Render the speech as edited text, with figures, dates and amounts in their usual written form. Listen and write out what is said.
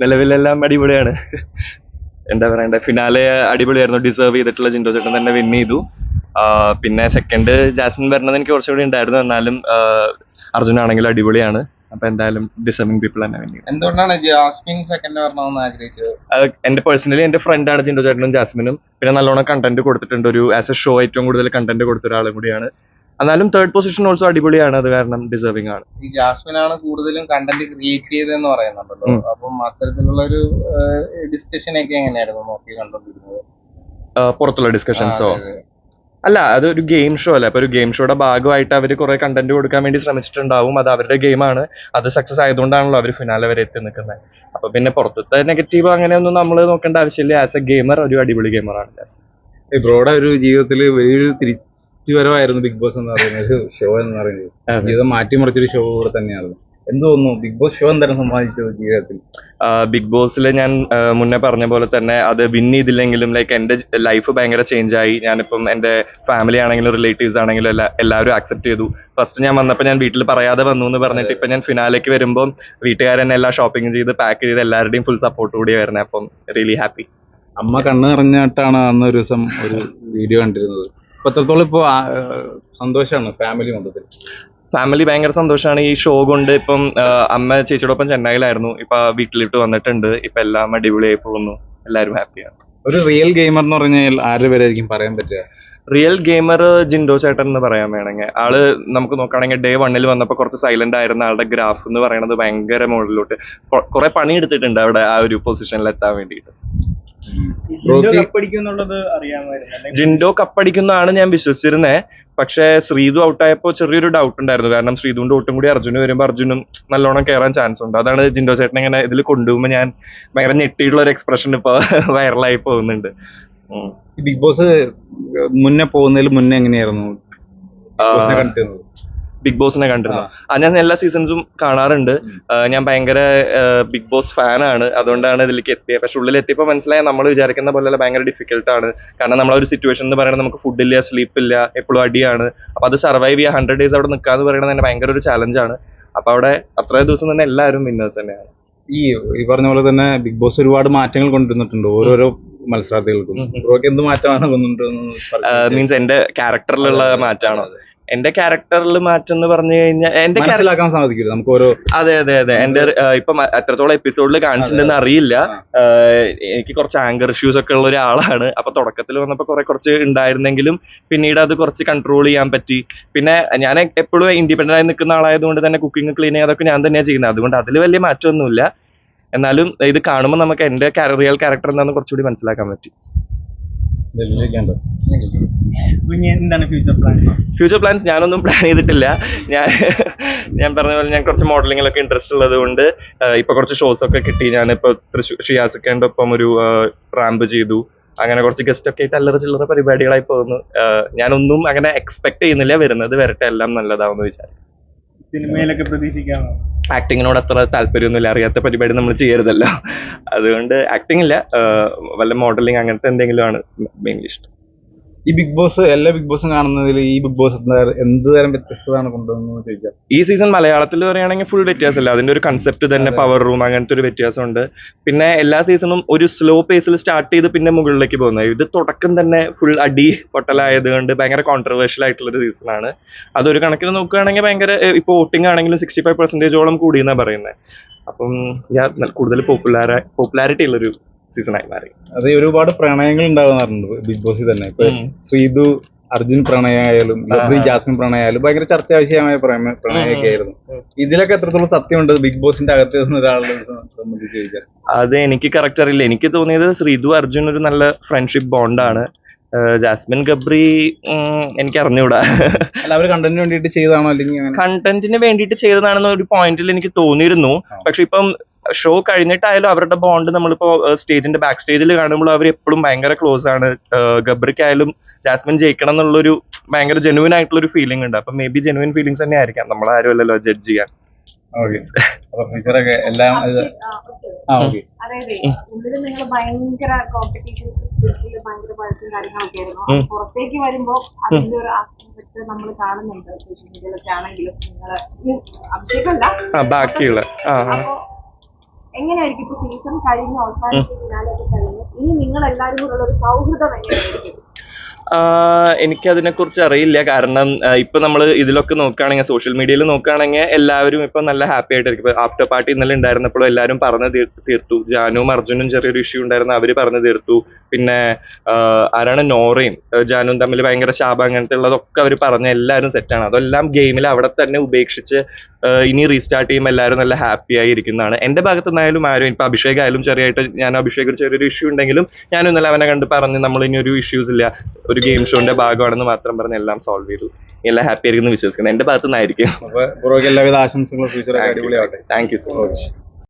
നിലവിലെല്ലാം അടിപൊളിയാണ്. എന്താ പറയണ്ടേ, ഫിനാലെ അടിപൊളിയായിരുന്നു. ഡിസേർവ് ചെയ്തിട്ടുള്ള ജിൻഡോ ചേട്ടൻ തന്നെ വിൻ ചെയ്തു. പിന്നെ സെക്കൻഡ് ജാസ്മിൻ വരുന്നത് എനിക്ക് കുറച്ചുകൂടി ഉണ്ടായിരുന്നു. എന്നാലും അർജുൻ ആണെങ്കിലും അടിപൊളിയാണ്. അപ്പൊ എന്തായാലും ഡിസേർവിംഗ് പീപ്പിൾ തന്നെ വിൻ ചെയ്തു. എന്തുകൊണ്ടാണ് ജാസ്മിൻ സെക്കൻഡ് വരണമെന്ന് ആഗ്രഹിച്ചത്? എന്റെ പേഴ്സണലി എന്റെ ഫ്രണ്ടാണ് ജിൻഡോ ചേട്ടനും ജാസ്മിനും. പിന്നെ നല്ലോണം കണ്ടന്റ് കൊടുത്തിട്ടുണ്ട്. ഒരു ആസ് എ ഷോ ഏറ്റവും കൂടുതൽ കണ്ടന്റ് കൊടുത്ത ഒരാളും കൂടിയാണ്. എന്നാലും തേർഡ് പൊസിഷൻ ഓൾസോ അടിപൊളിയാണ്. അത് കാരണം ഡിസേർവിംഗ് ആണ്. ഈ ജാസ്മിൻ ആണ് കൂടുതലും കണ്ടന്റ് ക്രിയേറ്റ് ചെയ്തതെന്ന് പറയുന്നുണ്ടല്ലോ. അപ്പം അത്തരത്തിലുള്ള ഒരു ഡിസ്കഷൻ ഒക്കെ എങ്ങനെയായിരുന്നു നോക്കി കണ്ടോണ്ടിരുന്നത്? പുറത്തുള്ള ഡിസ്കഷൻസോ? അല്ല, അതൊരു ഗെയിം ഷോ അല്ലേ. അപ്പൊ ഒരു ഗെയിം ഷോയുടെ ഭാഗമായിട്ട് അവർ കുറെ കണ്ടന്റ് കൊടുക്കാൻ വേണ്ടി ശ്രമിച്ചിട്ടുണ്ടാവും. അത് അവരുടെ ഗെയിമാണ്. അത് സക്സസ് ആയതുകൊണ്ടാണല്ലോ അവർ ഫിനാലെ വരെ എത്തി നിൽക്കുന്നത്. അപ്പൊ പിന്നെ പുറത്തത്തെ നെഗറ്റീവ് അങ്ങനെയൊന്നും നമ്മൾ നോക്കേണ്ട ആവശ്യമില്ല. ആസ് എ ഗെയിമർ ഒരു അടിപൊളി ഗെയിമറാണ്. ബ്രോയുടെ ഒരു ജീവിതത്തിൽ വലിയൊരു തിരിച്ചുവരവായിരുന്നു ബിഗ് ബോസ് എന്ന് പറയുന്ന ഒരു ഷോ എന്ന് പറയുന്നത്. ജീവിതം മാറ്റിമറിച്ചൊരു ഷോ കൂടെ തന്നെയാണ്. എന്ത് തോന്നുന്നു, ബിഗ് ബോസ് ഷോ എന്താണ് സമ്മാനിച്ചത് ജീവിതത്തിൽ? ബിഗ് ബോസിൽ ഞാൻ മുന്നേ പറഞ്ഞ പോലെ തന്നെ അത് വിൻ ചെയ്തില്ലെങ്കിലും ലൈക്ക് എൻ്റെ ലൈഫ് ഭയങ്കര ചേഞ്ച് ആയി. ഞാനിപ്പം എൻ്റെ ഫാമിലി ആണെങ്കിലും റിലേറ്റീവ്സ് ആണെങ്കിലും എല്ലാവരും ആക്സെപ്റ്റ് ചെയ്തു. ഫസ്റ്റ് ഞാൻ വന്നപ്പോൾ ഞാൻ വീട്ടിൽ പറയാതെ വന്നു എന്ന് പറഞ്ഞിട്ട് ഇപ്പം ഞാൻ ഫിനാലേക്ക് വരുമ്പോൾ വീട്ടുകാരെന്നെ എല്ലാ ഷോപ്പിംഗ് ചെയ്ത് പാക്ക് ചെയ്ത് എല്ലാവരുടെയും ഫുൾ സപ്പോർട്ട് കൂടി വരുന്നത്. അപ്പം റിയലി ഹാപ്പി. അമ്മ കണ്ണ് നിറഞ്ഞിട്ടാണ് അന്ന് ഒരു ദിവസം ഒരു വീഡിയോ കണ്ടിരുന്നത്. ഇപ്പൊ എത്രത്തോളം ഇപ്പോൾ സന്തോഷമാണ് ഫാമിലി മൊത്തത്തിൽ? ഫാമിലി ഭയങ്കര സന്തോഷമാണ് ഈ ഷോ കൊണ്ട്. ഇപ്പം അമ്മ ചേച്ചിയോടൊപ്പം ചെന്നൈയിലായിരുന്നു. ഇപ്പൊ വീട്ടിലിട്ട് വന്നിട്ടുണ്ട്. ഇപ്പൊ എല്ലാം അടിപൊളിയായി പോകുന്നു. എല്ലാവരും ഹാപ്പിയാണ്. ഒരു റിയൽ ഗെയിമർ എന്ന് പറഞ്ഞാൽ ആരുടെ പേരായിരിക്കും പറയാൻ പറ്റുക? റിയൽ ഗെയിമർ ജിൻഡോ ചേട്ടൻ എന്ന് പറയാൻ വേണമെങ്കിൽ. ആള് നമുക്ക് നോക്കുകയാണെങ്കിൽ ഡേ 1 വന്നപ്പോൾ കുറച്ച് സൈലന്റ് ആയിരുന്ന ആളുടെ ഗ്രാഫ് എന്ന് പറയുന്നത് ഭയങ്കര മുകളിലോട്ട് കുറെ പണി എടുത്തിട്ടുണ്ട് അവിടെ ആ ഒരു പൊസിഷനിൽ എത്താൻ വേണ്ടിയിട്ട്. ജിൻഡോ കപ്പടിക്കുന്നതാണ് ഞാൻ വിശ്വസിച്ചിരുന്നേ. പക്ഷെ ശ്രീതു ഔട്ടായപ്പോൾ ചെറിയൊരു ഡൗട്ട് ഉണ്ടായിരുന്നു. കാരണം ശ്രീതുവിന്റെ ഒട്ടും കൂടി അർജുന് വരുമ്പോൾ അർജുനും നല്ലോണം കയറാൻ ചാൻസ് ഉണ്ട്. അതാണ് ജിൻഡോ ചേട്ടൻ ഇങ്ങനെ ഇതിൽ കൊണ്ടുപോകുമ്പോൾ ഞാൻ ഭയങ്കര ഞെട്ടിയിട്ടുള്ള ഒരു എക്സ്പ്രഷൻ ഇപ്പൊ വൈറലായി പോകുന്നുണ്ട്. ബിഗ് ബോസ് മുന്നേ പോകുന്നതിൽ മുന്നേ എങ്ങനെയായിരുന്നു ബിഗ് ബോസിനെ കണ്ടിരുന്നു? ഞാൻ എല്ലാ സീസൺസും കാണാറുണ്ട്. ഞാൻ ഭയങ്കര ബിഗ് ബോസ് ഫാനാണ്. അതുകൊണ്ടാണ് ഇതിലേക്ക് എത്തിയത്. പക്ഷെ ഉള്ളിൽ എത്തിയപ്പോൾ മനസ്സിലായ നമ്മൾ വിചാരിക്കുന്ന പോലെ ഭയങ്കര ഡിഫിക്കൽട്ടാണ്. കാരണം നമ്മളൊരു സിറ്റുവേഷൻ എന്ന് പറയുന്നത് നമുക്ക് ഫുഡില്ല, സ്ലീപ്പില്ല, എപ്പോഴും അടിയാണ്. അപ്പൊ അത് സർവൈവ് ചെയ്യുക 100 days അവിടെ നിൽക്കാന്ന് പറയുന്നത് തന്നെ ഭയങ്കര ഒരു ചാലഞ്ചാണ്. അപ്പൊ അവിടെ അത്രയും ദിവസം തന്നെ എല്ലാവരും വിന്നേഴ്സ് തന്നെയാണ്. ഈ പറഞ്ഞ പോലെ തന്നെ ബിഗ് ബോസ് ഒരുപാട് മാറ്റങ്ങൾ കൊണ്ടുവന്നിട്ടുണ്ട് ഓരോരോ മത്സരാർത്ഥികൾക്കും. എന്ത് മാറ്റമാണ് മീൻസ് എന്റെ ക്യാരക്ടറിലുള്ള മാറ്റമാണോ? എന്റെ ക്യാരക്ടറിൽ മാറ്റം എന്ന് പറഞ്ഞു കഴിഞ്ഞാൽ എന്റെ മനസ്സിലാക്കാൻ സാധിക്കില്ല നമുക്ക് ഓരോ. അതെ. എന്റെ ഇപ്പം എത്രത്തോളം എപ്പിസോഡിൽ കാണിച്ചിട്ടുണ്ടെന്ന് അറിയില്ല. എനിക്ക് കുറച്ച് ആങ്കർ ഇഷ്യൂസ് ഒക്കെ ഉള്ള ഒരാളാണ്. അപ്പൊ തുടക്കത്തിൽ വന്നപ്പോൾ കുറച്ച് ഉണ്ടായിരുന്നെങ്കിലും പിന്നീട് അത് കുറച്ച് കൺട്രോൾ ചെയ്യാൻ പറ്റി. പിന്നെ ഞാൻ എപ്പോഴും ഇൻഡിപെൻഡന്റ് ആയി നിൽക്കുന്ന ആളായതുകൊണ്ട് തന്നെ കുക്കിംഗ്, ക്ലീനിങ് അതൊക്കെ ഞാൻ തന്നെയാണ് ചെയ്യുന്നത്. അതുകൊണ്ട് അതിൽ വലിയ മാറ്റമൊന്നുമില്ല. എന്നാലും ഇത് കാണുമ്പോൾ നമുക്ക് എന്റെ റിയൽ ക്യാരക്ടർ എന്താണെന്ന് കുറച്ചുകൂടി മനസ്സിലാക്കാൻ പറ്റി. ഫ്യൂച്ചർ പ്ലാൻസ് ഞാനൊന്നും പ്ലാൻ ചെയ്തിട്ടില്ല. ഞാൻ പറഞ്ഞ പോലെ ഞാൻ കുറച്ച് മോഡലിങ്ങിലൊക്കെ ഇൻട്രസ്റ്റ് ഉള്ളത് കൊണ്ട് ഇപ്പൊ കുറച്ച് ഷോസ് ഒക്കെ കിട്ടി. ഞാനിപ്പോ തൃശ്ശൂർ ഷിയാസിക്കേന്റെ ഒപ്പം ഒരു റാമ്പ് ചെയ്തു. അങ്ങനെ കുറച്ച് ഗസ്റ്റ് ഒക്കെ ആയിട്ട് അല്ലറ ചില്ലറ പരിപാടികളായി പോകുന്നു. ഞാനൊന്നും അങ്ങനെ എക്സ്പെക്ട് ചെയ്യുന്നില്ല. വരുന്നത് വരട്ടെ, എല്ലാം നല്ലതാവുമെന്ന് വിചാരിക്കും. സിനിമയിലൊക്കെ പ്രതീക്ഷിക്കാമോ? ആക്ടിങ്ങിനോട് അത്ര താല്പര്യമൊന്നുമില്ല. അറിയാത്ത പരിപാടി നമ്മൾ ചെയ്യരുതല്ലോ. അതുകൊണ്ട് ആക്ടിങ് ഇല്ല, വല്ല മോഡലിംഗ് അങ്ങനത്തെ എന്തെങ്കിലും ആണ് മെയിൻലി ഇഷ്ടം. ഈ ബിഗ് ബോസ് എല്ലാ ബിഗ് ബോസും കാണുന്നതിൽ ഈ ബിഗ് ബോസ് എന്ത് തരം വ്യത്യസ്തതാണ് കൊണ്ടുവന്നത് ചോദിച്ചാൽ? ഈ സീസൺ മലയാളത്തിൽ പറയുകയാണെങ്കിൽ ഫുൾ വ്യത്യാസമില്ല. അതിന്റെ ഒരു കൺസെപ്റ്റ് തന്നെ പവർ റൂം അങ്ങനത്തെ ഒരു വ്യത്യാസമുണ്ട്. പിന്നെ എല്ലാ സീസണും ഒരു സ്ലോ പേസിൽ സ്റ്റാർട്ട് ചെയ്ത് പിന്നെ മുകളിലേക്ക് പോകുന്നത്. ഇത് തുടക്കം തന്നെ ഫുൾ അടി പൊട്ടലായതുകൊണ്ട് ഭയങ്കര കോൺട്രവേഴ്ഷ്യൽ ആയിട്ടുള്ളൊരു സീസണാണ്. അതൊരു കണക്കിന് നോക്കുകയാണെങ്കിൽ ഭയങ്കര ഇപ്പോൾ വോട്ടിംഗ് ആണെങ്കിലും 65% പറയുന്നത്. അപ്പം കൂടുതൽ പോപ്പുലാരിറ്റി ഉള്ളൊരു സീസണായി മാറി. അത് ഒരുപാട് പ്രണയങ്ങൾ ഉണ്ടാകാറുണ്ട് ബിഗ് ബോസിൽ തന്നെ. ഇപ്പൊ ശ്രീതു അർജുൻ പ്രണയമായാലും ജാസ്മിൻ പ്രണയമായാലും ഭയങ്കര ചർച്ചാ വിഷയമായ പ്രണയമൊക്കെ ആയിരുന്നു. ഇതിലൊക്കെ എത്രത്തോളം സത്യമുണ്ട് ബിഗ് ബോസിന്റെ അകത്ത് നിന്ന് ഒരാളെ സംബന്ധിച്ച് ചോദിച്ചാൽ? അത് എനിക്ക് കറക്റ്റ് അറിയില്ല. എനിക്ക് തോന്നിയത് ശ്രീതു അർജുൻ ഒരു നല്ല ഫ്രണ്ട്ഷിപ്പ് ബോണ്ടാണ്. ജാസ്മിൻ ഗബ്രി എനിക്ക് അറിഞ്ഞൂടാ. അവർ കണ്ടന്റിന് വേണ്ടിയിട്ട് ചെയ്തതാണോ അല്ലെങ്കിൽ കണ്ടന്റിന് വേണ്ടിയിട്ട് ചെയ്തതാണെന്ന് ഒരു പോയിന്റിൽ എനിക്ക് തോന്നിയിരുന്നു. പക്ഷെ ഇപ്പം ഷോ കഴിഞ്ഞിട്ടായാലും അവരുടെ ബോണ്ട് നമ്മളിപ്പോ സ്റ്റേജിന്റെ ബാക്ക് സ്റ്റേജിൽ കാണുമ്പോൾ അവർ എപ്പോഴും ഭയങ്കര ക്ലോസ് ആണ്. ഗബ്രിക്കായാലും ജാസ്മിൻ ജയിക്കണം എന്നുള്ളൊരു ഭയങ്കര ജെനുവിൻ ആയിട്ടുള്ള ഒരു ഫീലിംഗ് ഉണ്ട്. അപ്പൊ മേ ബി ജെനുവിൻ ഫീലിംഗ്സ് തന്നെ ആയിരിക്കാം. നമ്മളാരും അല്ലല്ലോ ജഡ്ജ് ചെയ്യാൻ. എല്ലാം അതായത് ഉള്ളിൽ നിങ്ങൾ ഭയങ്കര കോമ്പറ്റീഷൻ ഭയങ്കര പഴക്കം കാര്യങ്ങളൊക്കെ ആയിരുന്നു. പുറത്തേക്ക് വരുമ്പോ അതിന്റെ ഒരു ആസ്പെക്ട് നമ്മൾ കാണുന്നുണ്ട് സോഷ്യൽ മീഡിയയിലൊക്കെ ആണെങ്കിലും. നിങ്ങൾ അഭിഷേകമല്ല ബാക്കിയുള്ള അപ്പൊ എങ്ങനെയായിരിക്കും ഇപ്പൊ സീസൺ കഴിഞ്ഞ് അവസാനത്തെ ഫിനാലൊക്കെ കഴിഞ്ഞ് ഇനി നിങ്ങൾ എല്ലാവരും കൂടെ ഉള്ള ഒരു സൗഹൃദം എങ്ങനെയായിരിക്കും? എനിക്കതിനെ കുറിച്ച് അറിയില്ല. കാരണം ഇപ്പൊ നമ്മൾ ഇതിലൊക്കെ നോക്കുകയാണെങ്കിൽ, സോഷ്യൽ മീഡിയയിൽ നോക്കുകയാണെങ്കിൽ എല്ലാവരും ഇപ്പൊ നല്ല ഹാപ്പി ആയിട്ടിരിക്കും. ഇപ്പൊ ആഫ്റ്റർ പാർട്ടി ഇന്നലെ ഉണ്ടായിരുന്നപ്പോഴും എല്ലാവരും പറഞ്ഞു തീർത്തു. ജാനുവും അർജുനും ചെറിയൊരു ഇഷ്യൂ ഉണ്ടായിരുന്നു, അവര് പറഞ്ഞു തീർത്തു. പിന്നെ ആരാണ്, നോറയും ജാനുവും തമ്മിൽ ഭയങ്കര ശാപം അങ്ങനത്തെ ഉള്ളതൊക്കെ അവർ പറഞ്ഞ എല്ലാവരും സെറ്റാണ്. അതെല്ലാം ഗെയിമിൽ അവിടെ തന്നെ ഉപേക്ഷിച്ച് ഇനി റീസ്റ്റാർട്ട് ചെയ്യുമ്പോൾ എല്ലാവരും നല്ല ഹാപ്പി ആയി ഇരിക്കുന്നതാണ്. എന്റെ ഭാഗത്തു നിന്നായാലും ആരും, ഇപ്പൊ അഭിഷേക് ആയാലും ചെറിയായിട്ട്, ഞാൻ അഭിഷേക് ചെറിയൊരു ഇഷ്യൂ ഉണ്ടെങ്കിലും ഞാനും ഇന്നലെ അവനെ കണ്ട് പറഞ്ഞ് നമ്മൾ ഇനി ഒരു ഇഷ്യൂസ് ഇല്ല, ഒരു ഗെയിം ഷോന്റെ ഭാഗമാണെന്ന് മാത്രം പറഞ്ഞ് എല്ലാം സോൾവ് ചെയ്തു. എല്ലാം ഹാപ്പി ആയിരിക്കും എന്ന് വിശ്വസിക്കുന്നത് എന്റെ ഭാഗത്തു നിന്നായിരിക്കും. അപ്പൊ ബ്രോയ്ക്ക് എല്ലാവിധ ആശംസകളും ഫ്യൂച്ചർ അടിപൊളിയാവട്ടെ. Thank you so much.